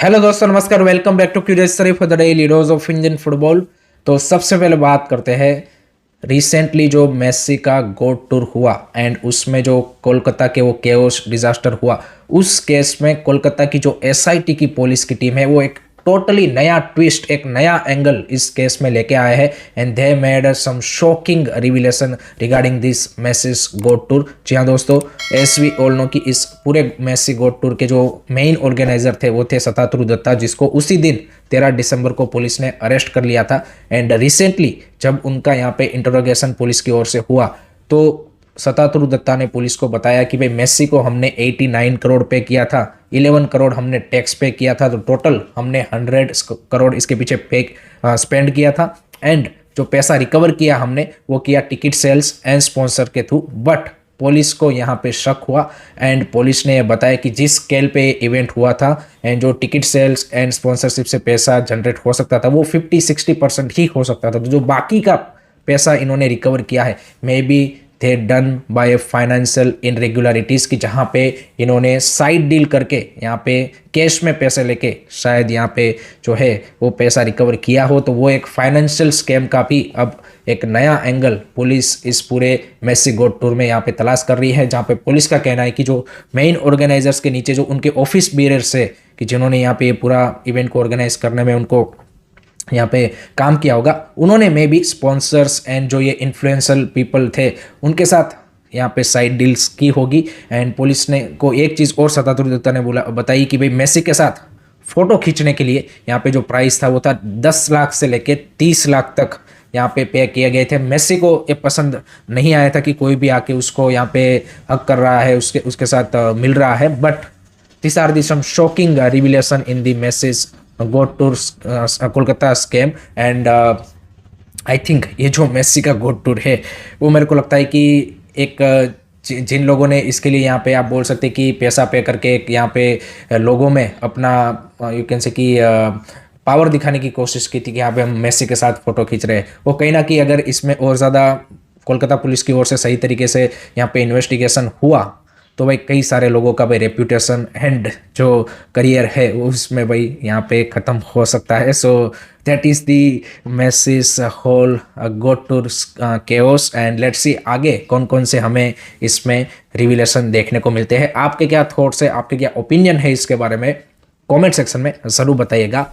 Hello दोस्तों, नमस्कार। Welcome back to Curious Sharif for the daily dose of Indian football. तो सबसे पहले बात करते हैं रिसेंटली जो मेसी का गोट टूर हुआ एंड उसमें जो कोलकाता के वो केओस डिजास्टर हुआ। उस केस में कोलकाता की जो एसआईटी की पुलिस की टीम है वो एक टोटली नया ट्विस्ट, एक नया एंगल इस केस में लेके आए हैं and they made some shocking revelation regarding this Messi's GOAT tour. जी हाँ दोस्तों, एस वी ऑल नो कि इस पूरे मेसी गोट टूर के जो मेन ऑर्गेनाइजर थे वो थे सतातुरु दत्ता, जिसको उसी दिन 13 दिसंबर को पुलिस ने अरेस्ट कर लिया था। एंड रिसेंटली जब उनका यहाँ पे इंटरोगेशन पुलिस की ओर से हुआ तो सतातुरु दत्ता ने पुलिस को बताया कि भाई मेसी को हमने 89 करोड़ पे किया था, 11 करोड़ हमने टैक्स पे किया था, तो टोटल हमने 100 करोड़ इसके पीछे पे स्पेंड किया था। एंड जो पैसा रिकवर किया हमने वो किया टिकट सेल्स एंड स्पॉन्सर के थ्रू। बट पुलिस को यहाँ पे शक हुआ एंड पुलिस ने बताया कि जिस स्केल पे इवेंट हुआ था एंड जो टिकट सेल्स एंड स्पॉन्सरशिप से पैसा जनरेट हो सकता था वो 50-60% ही हो सकता था। तो जो बाकी का पैसा इन्होंने रिकवर किया है मे बी थे डन बाय फाइनेंशियल इनरेगुलरिटीज़ की, जहाँ पे इन्होंने साइड डील करके यहाँ पे कैश में पैसे लेके शायद यहाँ पे जो है वो पैसा रिकवर किया हो। तो वो एक फाइनेंशियल स्कैम का भी अब एक नया एंगल पुलिस इस पूरे मेसी गोट टूर में यहाँ पे तलाश कर रही है, जहाँ पे पुलिस का कहना है कि जो मेन ऑर्गेनाइजर्स के नीचे जो उनके ऑफिस बेयरर्स है कि जिन्होंने यहाँ पे पूरा इवेंट को ऑर्गेनाइज करने में उनको यहाँ पे काम किया होगा, उन्होंने मे बी स्पॉन्सर्स एंड जो ये इन्फ्लुएंशियल पीपल थे उनके साथ यहाँ पे साइड डील्स की होगी। एंड पुलिस ने को एक चीज़ और सतातुरु दत्ता ने बताई कि भाई मेसी के साथ फ़ोटो खींचने के लिए यहाँ पे जो प्राइस था वो था 10 लाख से लेके 30 लाख तक यहाँ पे किए गए थे। मेसी को ये पसंद नहीं आया था कि कोई भी आके उसको यहाँ पे हक कर रहा है, उसके साथ मिल रहा है। But this are the some shocking revelation in the message GOAT tour Kolkata scam. And I think ये जो मेसी का गोट टूर है वो मेरे को लगता है कि एक जिन लोगों ने इसके लिए यहाँ पे आप बोल सकते कि पैसा पे करके यहाँ पे लोगों में अपना यू कैन से कि पावर दिखाने की कोशिश की थी कि यहाँ पे हम मेसी के साथ फोटो खींच रहे हैं, वो कहीं ना कहीं अगर इसमें और ज़्यादा कोलकाता पुलिस की ओर से सही तरीके से यहाँ पे इन्वेस्टिगेशन हुआ तो भाई कई सारे लोगों का भाई रेप्यूटेशन एंड जो करियर है वो उसमें भाई यहाँ पे ख़त्म हो सकता है। So that is the message whole go to chaos and let's see आगे कौन कौन से हमें इसमें रिविलेशन देखने को मिलते हैं। आपके क्या थॉट्स है, आपके क्या ओपिनियन है इसके बारे में कमेंट सेक्शन में ज़रूर बताइएगा।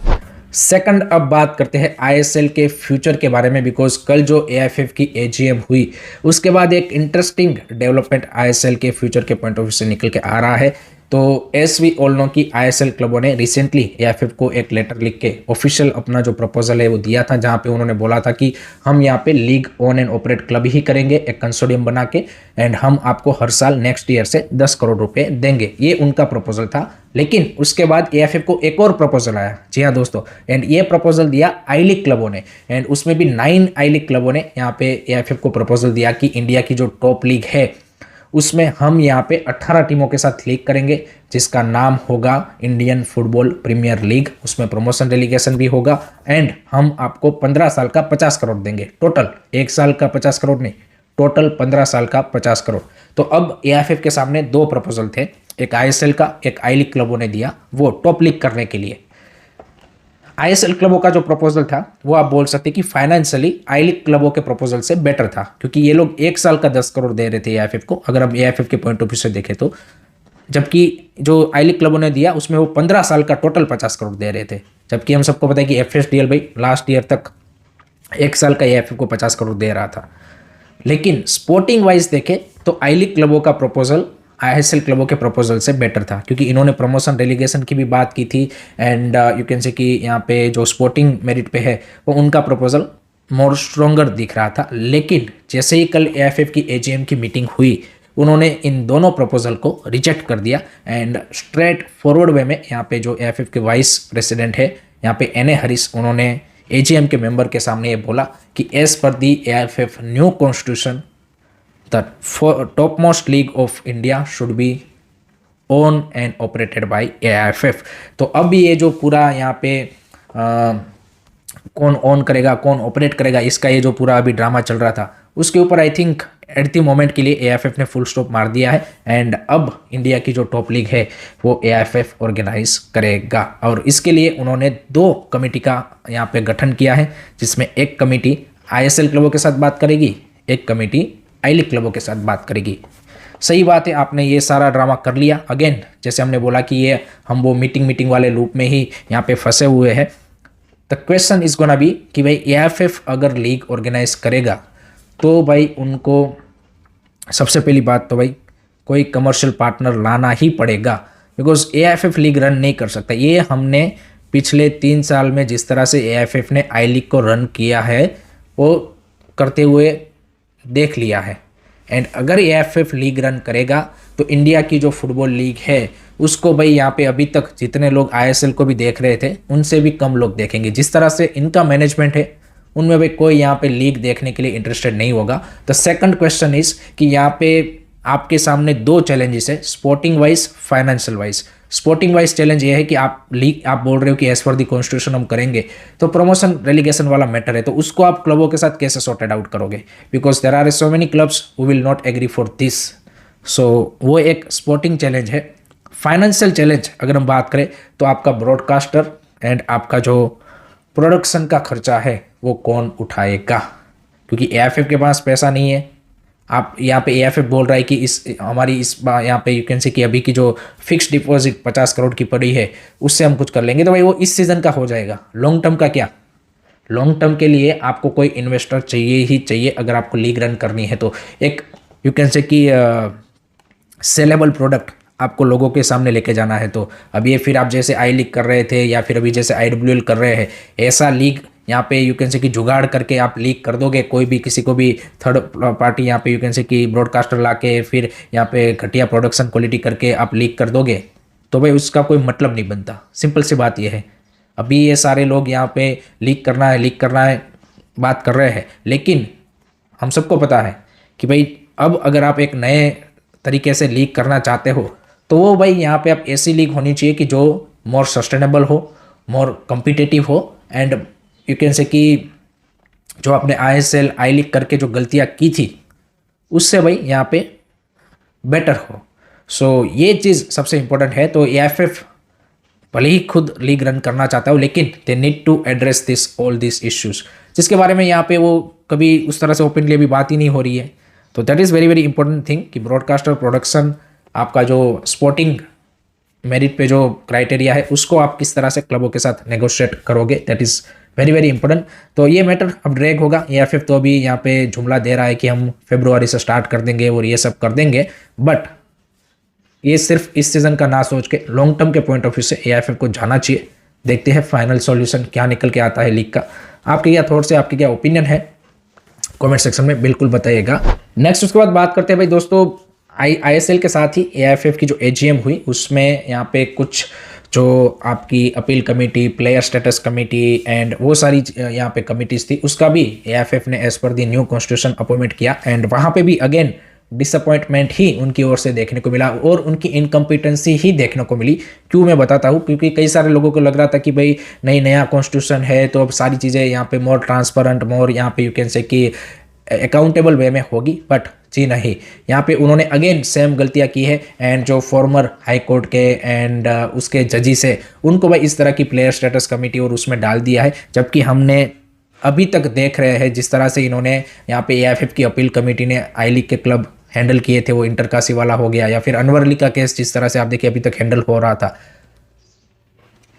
सेकंड, अब बात करते हैं आईएसएल के फ्यूचर के बारे में, बिकॉज कल जो एएफएफ की एजीएम हुई उसके बाद एक इंटरेस्टिंग डेवलपमेंट आईएसएल के फ्यूचर के पॉइंट ऑफ व्यू से निकल के आ रहा है। तो एस वी ऑल नो कि आईएसएल क्लबों ने रिसेंटली एएफएफ को एक लेटर लिख के ऑफिशियल अपना जो प्रपोजल है वो दिया था, जहाँ पे उन्होंने बोला था कि हम यहाँ पे league own and operate club ही करेंगे एक कंसोर्टियम बना के, एंड हम आपको हर साल नेक्स्ट ईयर से 10 करोड़ रुपए देंगे। ये उनका प्रपोजल था। लेकिन उसके बाद एएफएफ को एक और प्रपोजल आया, जी हाँ दोस्तों, एंड ये प्रपोजल दिया आई लीग क्लबों ने, एंड उसमें भी 9 आई लीग क्लबों ने यहाँ पे एएफएफ को प्रपोजल दिया कि इंडिया की जो टॉप लीग है उसमें हम यहाँ पे 18 टीमों के साथ लीग करेंगे जिसका नाम होगा इंडियन फुटबॉल प्रीमियर लीग। उसमें प्रमोशन डेलीगेशन भी होगा एंड हम आपको 15 साल का 50 करोड़ देंगे। टोटल एक साल का 50 करोड़ नहीं, टोटल 15 साल का 50 करोड़। तो अब एएफएफ के सामने दो प्रपोजल थे, एक आईएसएल का, एक आई लीग क्लबों ने दिया वो टॉप लीग करने के लिए। आईएसएल क्लबों का जो प्रपोजल था वो आप बोल सकते कि फाइनेंशियली आई लीग क्लबों के प्रपोजल से बेटर था, क्योंकि ये लोग एक साल का 10 करोड़ दे रहे थे एएफएफ को, अगर हम एएफएफ के पॉइंट ऑफ व्यू से देखें तो। जबकि जो आई लीग क्लबों ने दिया उसमें वो 15 साल का टोटल 50 करोड़ दे रहे थे। जबकि हम सबको पता है कि एफएसडीएल भाई लास्ट ईयर तक एक साल का एएफएफ को 50 करोड़ दे रहा था। लेकिन स्पोर्टिंग वाइज देखें तो आई लीग क्लबों का प्रपोजल आईएसएल क्लबों के प्रपोजल से बेटर था, क्योंकि इन्होंने प्रमोशन डेलीगेशन की भी बात की थी एंड यू कैन से कि यहाँ पे जो स्पोर्टिंग मेरिट पे है वो उनका प्रपोजल मोर स्ट्रोंगर दिख रहा था। लेकिन जैसे ही कल एएफएफ की एजीएम की मीटिंग हुई उन्होंने इन दोनों प्रपोजल को रिजेक्ट कर दिया एंड स्ट्रेट फॉरवर्ड वे में यहाँ पे जो एएफएफ के वाइस प्रेसिडेंट है यहाँ पे एनए हरीश, उन्होंने एजीएम के मेंबर के सामने ये बोला कि as per the AIFF new constitution the topmost league of India should be owned and operated by AIFF। तो अब ये जो पूरा यहाँ पे कौन ऑन करेगा कौन ऑपरेट करेगा इसका ये जो पूरा अभी ड्रामा चल रहा था उसके ऊपर I think at the moment के लिए एआईएफएफ ने फुल स्टॉप मार दिया है एंड अब इंडिया की जो टॉप लीग है वो एआईएफएफ ऑर्गेनाइज करेगा। और इसके लिए उन्होंने 2 कमेटी का यहाँ पे गठन किया है, जिसमें एक कमेटी आईएसएल क्लबों के साथ बात करेगी, एक कमेटी आई लीग क्लबों के साथ बात करेगी। सही बात है, आपने ये सारा ड्रामा कर लिया। अगेन जैसे हमने बोला कि ये हम वो मीटिंग वाले लूप में ही यहाँ पे फंसे हुए हैं। The question is gonna be कि भाई एआईएफएफ अगर लीग ऑर्गेनाइज करेगा तो भाई उनको सबसे पहली बात तो भाई कोई कमर्शियल पार्टनर लाना ही पड़ेगा, बिकॉज एआईएफएफ लीग रन नहीं कर सकता। ये हमने पिछले 3 साल में जिस तरह से एआईएफएफ ने आई लीग को रन किया है वो करते हुए देख लिया है। एंड अगर एआईएफएफ लीग रन करेगा तो इंडिया की जो फुटबॉल लीग है उसको भाई यहाँ पे अभी तक जितने लोग आईएसएल को भी देख रहे थे उनसे भी कम लोग देखेंगे। जिस तरह से इनका मैनेजमेंट है उनमें भाई कोई यहाँ पे लीग देखने के लिए इंटरेस्टेड नहीं होगा। द सेकंड क्वेश्चन इज कि यहाँ पे आपके सामने 2 चैलेंजेस है, sporting wise, financial wise. Sporting wise challenge ये है कि आप बोल रहे हो कि एज पर दी कॉन्स्टिट्यूशन हम करेंगे, तो प्रमोशन रेलीगेशन वाला मैटर है, तो उसको आप क्लबों के साथ कैसे सॉर्टेड आउट करोगे, because there are so many clubs who will not agree for this. So वो एक स्पोर्टिंग चैलेंज है। फाइनेंशियल चैलेंज अगर हम बात करें तो आपका ब्रॉडकास्टर एंड आपका जो प्रोडक्शन का खर्चा है वो कौन उठाएगा, क्योंकि एआईएफएफ के पास पैसा नहीं है। आप यहाँ पे एआईएफएफ बोल रहा है कि हमारी इस बार यहाँ पे यू कैन से कि अभी की जो फिक्स डिपॉजिट 50 करोड़ की पड़ी है उससे हम कुछ कर लेंगे, तो भाई वो इस सीज़न का हो जाएगा। लॉन्ग टर्म का क्या, लॉन्ग टर्म के लिए आपको कोई इन्वेस्टर चाहिए ही चाहिए अगर आपको लीग रन करनी है। तो एक यू कैन से कि सेलेबल प्रोडक्ट आपको लोगों के सामने लेके जाना है। तो अब ये फिर आप जैसे आई लीग कर रहे थे या फिर अभी जैसे आईडब्ल्यूएल कर रहे हैं, ऐसा लीग यहाँ पे यू कैन से कि जुगाड़ करके आप लीग कर दोगे, कोई भी किसी को भी थर्ड पार्टी यहाँ पे यू कैन से कि ब्रॉडकास्टर ला के फिर यहाँ पे घटिया प्रोडक्शन क्वालिटी करके आप लीग कर दोगे, तो भाई उसका कोई मतलब नहीं बनता। सिंपल सी बात यह है। अभी ये सारे लोग यहाँ पे लीग करना है बात कर रहे हैं, लेकिन हम सबको पता है कि भाई अब अगर आप एक नए तरीके से लीग करना चाहते हो तो वो भाई यहाँ पे आप ऐसी लीग होनी चाहिए कि जो मोर सस्टेनेबल हो, मोर कॉम्पिटिटिव हो एंड यू कैन से कि जो आपने आईएसएल आई लीग करके जो गलतियाँ की थी उससे भाई यहाँ पे बेटर हो। सो ये चीज़ सबसे इम्पोर्टेंट है। तो एआईएफएफ भले ही खुद लीग रन करना चाहता हो, लेकिन they need to address this all this issues, जिसके बारे में यहाँ पे वो कभी उस तरह से ओपनली अभी बात ही नहीं हो रही है। तो that is very very important thing कि ब्रॉडकास्टर प्रोडक्शन, आपका जो स्पोर्टिंग मेरिट पे जो क्राइटेरिया है उसको आप किस तरह से क्लबों के साथ नेगोशिएट करोगे, that is very very important. तो ये मैटर अब ड्रैग होगा। एआईएफएफ तो अभी यहाँ पे जुमला दे रहा है कि हम फरवरी से स्टार्ट कर देंगे और ये सब कर देंगे, बट ये सिर्फ इस सीज़न का ना सोच के लॉन्ग टर्म के पॉइंट ऑफ व्यू से एआईएफएफ को जाना चाहिए। देखते हैं फाइनल सॉल्यूशन क्या निकल के आता है लीग का। आपके क्या थॉट्स है, आपके क्या ओपिनियन है, कमेंट सेक्शन में बिल्कुल बताइएगा। नेक्स्ट उसके बाद बात करते हैं भाई दोस्तों आईएसएल के साथ ही एआईएफएफ की जो एजीएम हुई उसमें यहाँ पे कुछ जो आपकी appeal committee, player status committee and वो सारी यहाँ पे कमिटीज़ थी, उसका भी एआईएफएफ ने as per the new constitution appointment किया एंड वहाँ पे भी अगेन डिसअपॉइंटमेंट ही उनकी ओर से देखने को मिला और उनकी इनकम्पिटेंसी ही देखने को मिली। क्यों मैं बताता हूँ, क्योंकि कई सारे लोगों को लग रहा था कि भाई नया कॉन्स्टिट्यूशन है तो अब सारी चीज़ें यहाँ पे मोर ट्रांसपेरेंट, मोर यहाँ पे यू कैन से कि अकाउंटेबल वे में होगी, बट जी नहीं, यहाँ पे उन्होंने अगेन सेम गलतियाँ की है एंड जो फॉर्मर हाई कोर्ट के एंड उसके जजिस है उनको भाई इस तरह की प्लेयर स्टेटस कमेटी और उसमें डाल दिया है। जबकि हमने अभी तक देख रहे हैं जिस तरह से इन्होंने यहाँ पे एआईएफएफ की अपील कमेटी ने आई लीग के क्लब हैंडल किए थे, वो इंटरकासी वाला हो गया, या फिर अनवर अली का केस जिस तरह से आप देखिए अभी तक हैंडल हो रहा था।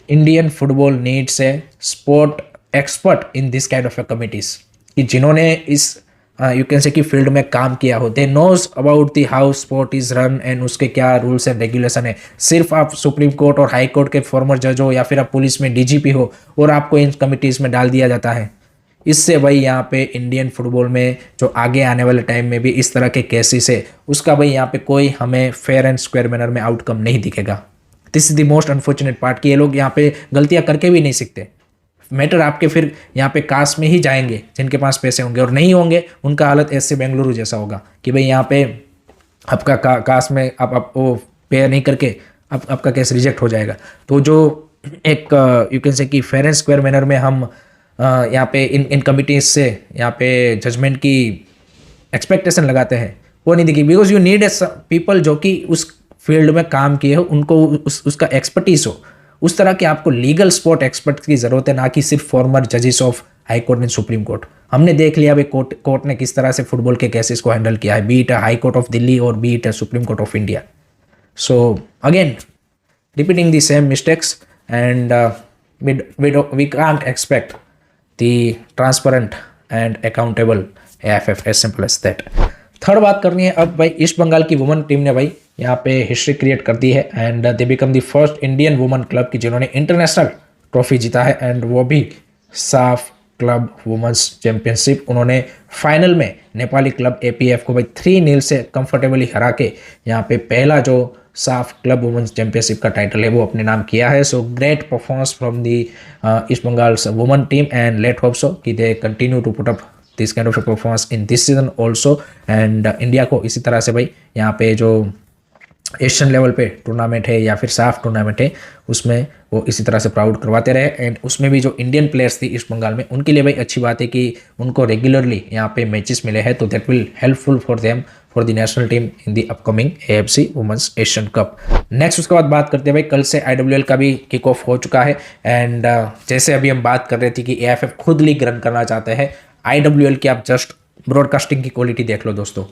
Indian football needs a sport expert in this kind of committees कि जिन्होंने इस यू कैन से कि फील्ड में काम किया हो, they knows about the how sport is run and उसके क्या रूल्स एंड रेगुलेशन है। सिर्फ आप सुप्रीम कोर्ट और हाई कोर्ट के फॉर्मर जज हो या फिर आप पुलिस में डीजीपी हो और आपको इन कमिटीज में डाल दिया जाता है, इससे भाई यहाँ पे इंडियन फुटबॉल में जो आगे आने वाले टाइम में भी इस तरह के केसेस है उसका भाई यहाँ पे कोई हमें फेयर एंड स्क्वायर मैनर में आउटकम नहीं दिखेगा। This is the most unfortunate part कि ये लोग यहाँ पे गलतियाँ करके भी नहीं सीखते। मैटर आपके फिर यहाँ पे कास्ट में ही जाएंगे जिनके पास पैसे होंगे, और नहीं होंगे उनका हालत ऐसे बेंगलुरु जैसा होगा कि भाई यहाँ पे आपका कास्ट में आप वो पे नहीं करके आपका केस रिजेक्ट हो जाएगा। तो जो एक यू कैन से कि फेयर एंड स्क्वायर मैनर में हम यहाँ पे इन कमिटीज से यहाँ पे जजमेंट की एक्सपेक्टेशन लगाते हैं वो नहीं दिखी, because you need a people जो कि उस फील्ड में काम किए हो, उनको उसका एक्सपर्टीज हो। उस तरह के आपको लीगल स्पोर्ट एक्सपर्ट की जरूरत है, ना कि सिर्फ फॉर्मर जजेस of high court and supreme court. हमने देख लिया भाई कोर्ट ने किस तरह से फुटबॉल के केसेस को हैंडल किया है, be it high court of Delhi और be it supreme court of India. So again repeating the same mistakes, and we can't expect the transparent and accountable AFF, as simple as that. Third बात करनी है अब भाई, east Bengal की women team ने भाई यहाँ पे हिस्ट्री क्रिएट कर दी है, and they become the first Indian women club की जिन्होंने इंटरनेशनल ट्रॉफी जीता है, एंड वो भी साफ क्लब वुमेन्स चैंपियनशिप। उन्होंने फाइनल में नेपाली क्लब APF को भाई 3-0 से कंफर्टेबली हरा के यहाँ पे पहला जो साफ क्लब वुमेन्स चैंपियनशिप का टाइटल है वो अपने नाम किया है। So great performance from the East Bengal women team, and let hope so कि they continue to put up this kind of performance in this season also. एंड इंडिया को इसी तरह से भाई यहाँ पे जो एशियन लेवल पे टूर्नामेंट है या फिर साफ टूर्नामेंट है उसमें वो इसी तरह से प्राउड करवाते रहे, एंड उसमें भी जो इंडियन प्लेयर्स थी ईस्ट बंगाल में उनके लिए भाई अच्छी बात है कि उनको रेगुलरली यहाँ पे मैचेस मिले हैं, तो that will helpful for them for the national team in the upcoming AFC women's Asian cup. Next उसके बाद बात करते हैं भाई, कल से IWL का भी किक ऑफ हो चुका है, एंड जैसे अभी हम बात कर रहे थे कि AFF खुद लीग रन करना चाहते हैं, IWL की आप जस्ट ब्रॉडकास्टिंग की क्वालिटी देख लो दोस्तों।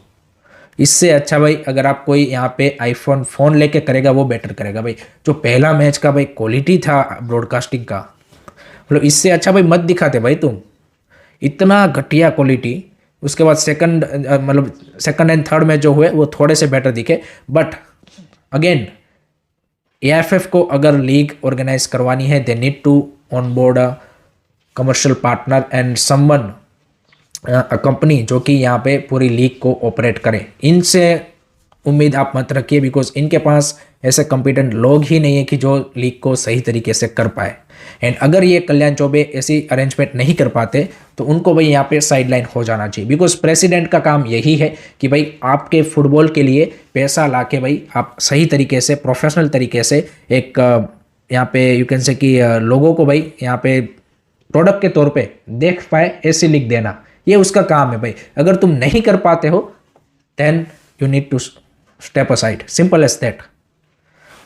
इससे अच्छा भाई अगर आप कोई यहाँ पे आईफोन फ़ोन लेके करेगा वो बेटर करेगा भाई। जो पहला मैच का भाई क्वालिटी था ब्रॉडकास्टिंग का, मतलब इससे अच्छा भाई मत दिखाते भाई तुम, इतना घटिया क्वालिटी। उसके बाद सेकंड एंड थर्ड मैच जो हुए वो थोड़े से बेटर दिखे, बट अगेन AFF को अगर लीग ऑर्गेनाइज करवानी है they need to on board a commercial partner and someone company जो कि यहाँ पे पूरी लीग को ऑपरेट करे। इनसे उम्मीद आप मत रखिए, बिकॉज इनके पास ऐसे कॉम्पिटेंट लोग ही नहीं है कि जो लीग को सही तरीके से कर पाए। एंड अगर ये कल्याण चौबे ऐसी अरेंजमेंट नहीं कर पाते तो उनको भाई यहाँ पे साइडलाइन हो जाना चाहिए, बिकॉज प्रेसिडेंट का काम यही है कि भाई आपके फुटबॉल के लिए पैसा ला के भाई आप सही तरीके से प्रोफेशनल तरीके से एक यहाँ पे यू कैन से कि लोगों को भाई यहाँ पे प्रोडक्ट के तौर पे देख पाए ऐसी लीग देना, ये उसका काम है भाई। अगर तुम नहीं कर पाते हो then you need to step aside, simple as that.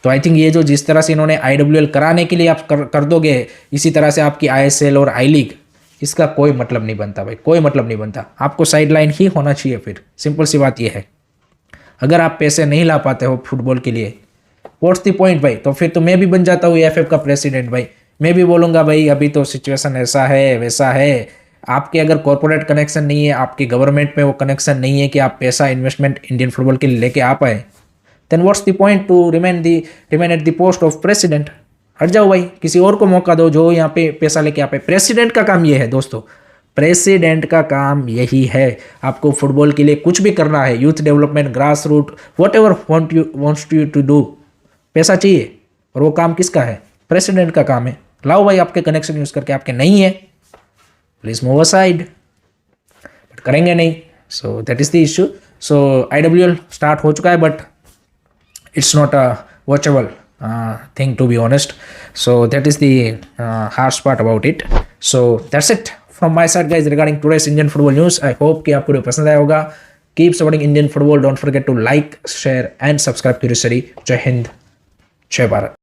तो आई थिंक ये जो जिस तरह से इन्होंने IWL कराने के लिए आप कर दोगे इसी तरह से आपकी ISL और आई लीग, इसका कोई मतलब नहीं बनता भाई, कोई मतलब नहीं बनता। आपको साइडलाइन ही होना चाहिए फिर, सिंपल सी बात ये है। अगर आप पैसे नहीं ला पाते हो फुटबॉल के लिए, व्हाट्स द पॉइंट भाई। तो फिर तो मैं भी बन जाता हूँ AFF का प्रेसिडेंट भाई, मैं भी बोलूँगा भाई अभी तो सिचुएशन ऐसा है वैसा है। आपके अगर कॉर्पोरेट कनेक्शन नहीं है, आपकी गवर्नमेंट में वो कनेक्शन नहीं है कि आप पैसा इन्वेस्टमेंट इंडियन फुटबॉल के लिए लेके आ पाए, then what's the point to remain at the post of president. हट जाओ भाई, किसी और को मौका दो जो यहाँ पे पैसा लेके आ पाए। प्रेसिडेंट का काम ये है दोस्तों, प्रेसिडेंट का काम यही है। आपको फुटबॉल के लिए कुछ भी करना है, youth development, grass root, whatever wants you to do, पैसा चाहिए, और वो काम किसका है? प्रेसिडेंट का काम है। लाओ भाई आपके कनेक्शन यूज़ करके, आपके नहीं है प्लीज मूव असाइड, बट करेंगे नहीं। So that is the issue. So IWL start हो चुका है, but it's not a watchable thing to be honest. So that is the harsh part about it. So that's it from my side guys regarding today's Indian football news. I hope कि आपको पसंद आया होगा। Keep supporting Indian football, don't forget to like, share and subscribe to study. Jai Hind, जय भारत।